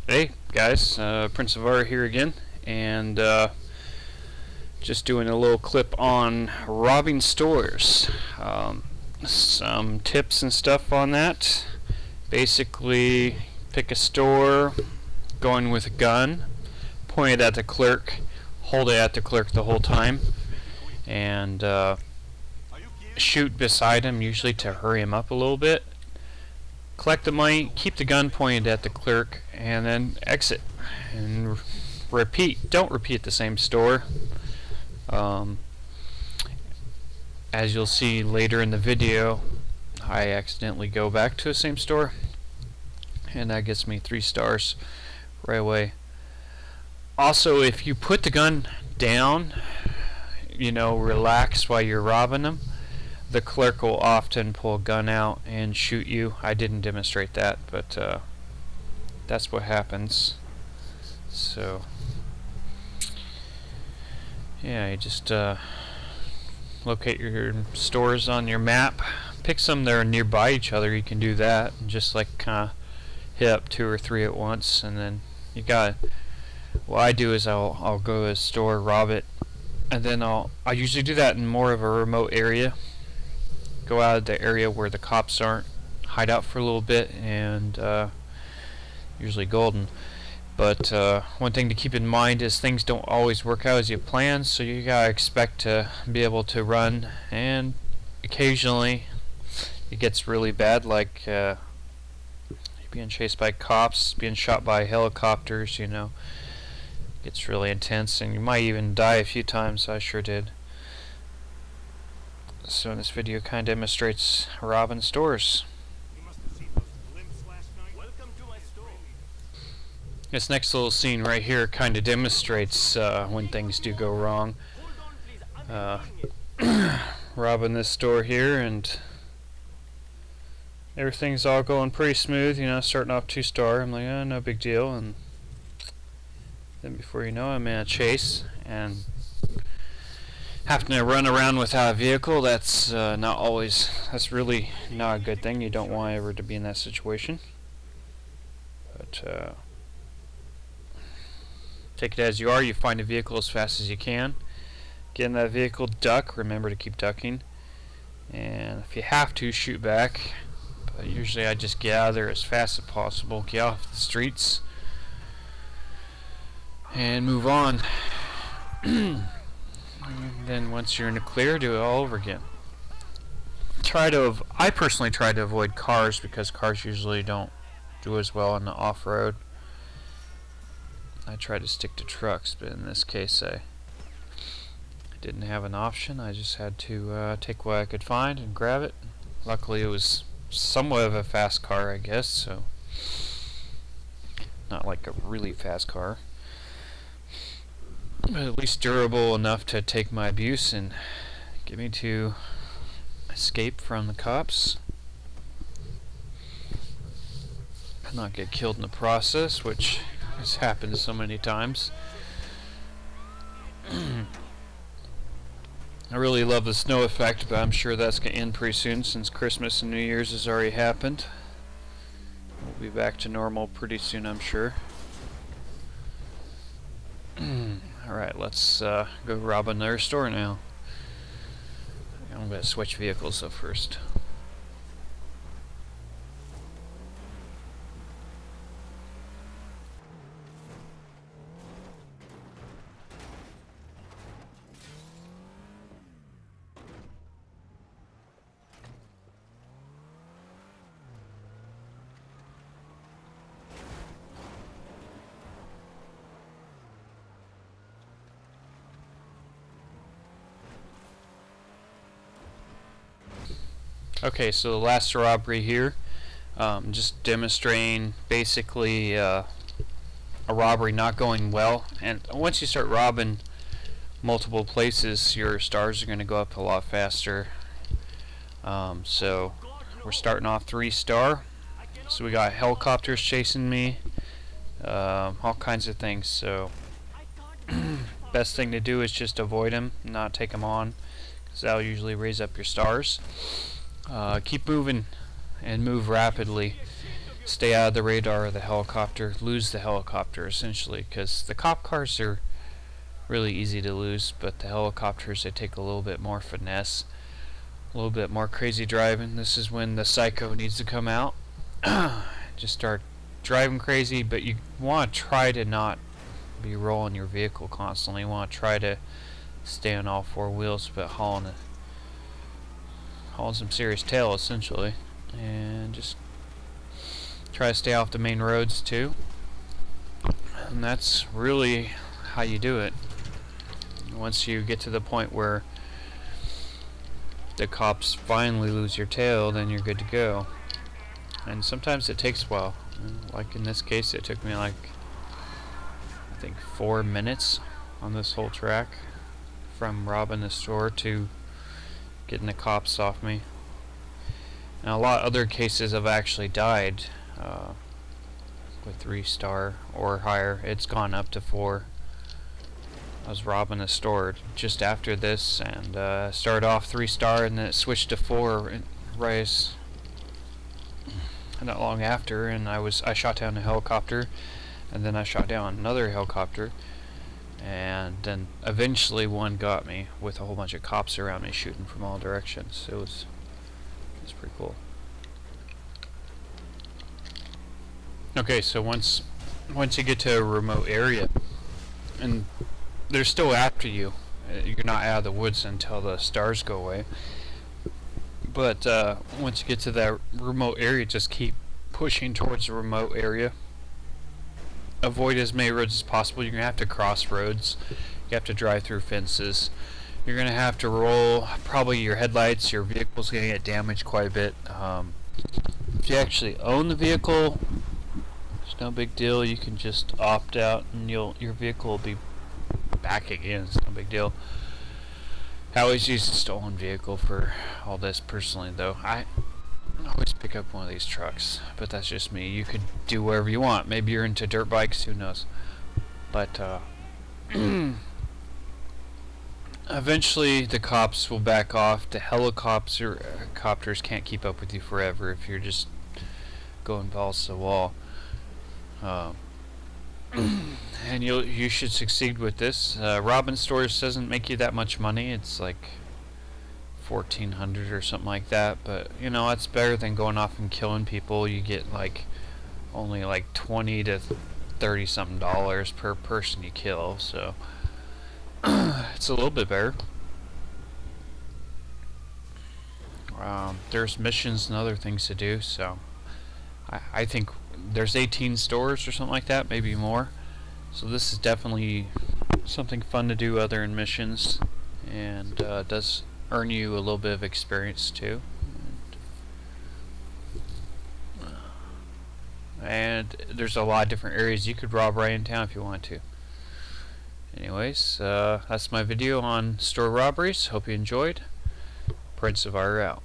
Hey guys, Prince of R here again, and just doing a little clip on robbing stores. Some tips and stuff on that. Basically, pick a store, going with a gun, point it at the clerk, hold it at the clerk the whole time, and shoot beside him, usually to hurry him up a little bit. Collect the money, keep the gun pointed at the clerk, and then exit. And repeat. Don't repeat the same store. As you'll see later in the video, I accidentally go back to the same store, and that gets me 3 stars right away. Also, if you put the gun down, relax while you're robbing them, the clerk will often pull a gun out and shoot you. I didn't demonstrate that, but that's what happens. So, yeah, you just locate your stores on your map. Pick some that are nearby each other. You can do that, and just like kind of hit up 2 or 3 at once, and then you got. What I do is I'll go to a store, rob it, and then I usually do that in more of a remote area. Go out of the area where the cops aren't, hide out for a little bit, and usually golden. But one thing to keep in mind is things don't always work out as you plan, so you gotta expect to be able to run, and occasionally it gets really bad, like being chased by cops, being shot by helicopters, It's really intense, and you might even die a few times. I sure did. So this video kind of demonstrates robbing stores. This next little scene right here kind of demonstrates when things do go wrong. Robbing this store here, and everything's all going pretty smooth, starting off 2-star. I'm like, no big deal, and then before you know it, I'm in a chase, and having to run around without a vehicle, that's really not a good thing. You don't want ever to be in that situation. But take it as you are. You find a vehicle as fast as you can. Get in that vehicle, duck. Remember to keep ducking. And if you have to, shoot back. But usually I just get out of there as fast as possible. Get off the streets. And move on. And then once you're in the clear, do it all over again. I personally try to avoid cars, because cars usually don't do as well on the off-road. I try to stick to trucks, but in this case I didn't have an option. I just had to take what I could find and grab it. Luckily it was somewhat of a fast car, I guess, so not like a really fast car, but at least durable enough to take my abuse and get me to escape from the cops and not get killed in the process, which has happened so many times. I really love the snow effect, but I'm sure that's going to end pretty soon, since Christmas and New Year's has already happened. We'll be back to normal pretty soon, I'm sure. Alright, let's go rob another store now. I'm going to switch vehicles up first. Okay, so the last robbery here, just demonstrating basically a robbery not going well. And once you start robbing multiple places, your stars are going to go up a lot faster. So we're starting off 3-star. So we got helicopters chasing me, all kinds of things. So best thing to do is just avoid them, not take them on, because that'll usually raise up your stars. Keep moving and move rapidly. stay out of the radar of the helicopter, lose the helicopter essentially, because the cop cars are really easy to lose, but the helicopters, they take a little bit more finesse, a little bit more crazy driving. This is when the psycho needs to come out. Just start driving crazy, but you want to try to not be rolling your vehicle constantly. You want to try to stay on all four wheels, but hauling some serious tail essentially, and just try to stay off the main roads too. And that's really how you do it. Once you get to the point where the cops finally lose your tail, then you're good to go. And sometimes it takes a while. Like in this case, it took me like I think 4 minutes on this whole track from robbing the store to getting the cops off me. And a lot of other cases I've actually died with 3-star or higher. It's gone up to 4. I was robbing a store just after this, and started off 3-star, and then it switched to 4 right not long after. And I shot down a helicopter, and then I shot down another helicopter, and then eventually one got me with a whole bunch of cops around me shooting from all directions. It was pretty cool. Okay, so once you get to a remote area, and they're still after you, you're not out of the woods until the stars go away. But once you get to that remote area, just keep pushing towards the remote area. Avoid as many roads as possible. You're going to have to cross roads. You have to drive through fences. You're going to have to roll probably your headlights. Your vehicle's going to get damaged quite a bit. If you actually own the vehicle, it's no big deal. You can just opt out and your vehicle will be back again. It's no big deal. I always use a stolen vehicle for all this personally, though. I always pick up one of these trucks, but that's just me. You could do whatever you want. Maybe you're into dirt bikes, who knows. But eventually the cops will back off. The helicopters can't keep up with you forever if you're just going balls to the wall. And you should succeed with this. Robbing stores doesn't make you that much money. It's like $1,400 or something like that. But you know, that's better than going off and killing people. You get like only like $20 to $30 something per person you kill. So it's a little bit better. There's missions and other things to do. So I think there's 18 stores or something like that, maybe more. So this is definitely something fun to do other than missions, and does earn you a little bit of experience too. And there's a lot of different areas you could rob right in town if you want to. Anyways, that's my video on store robberies. Hope you enjoyed. Prince of Fire out.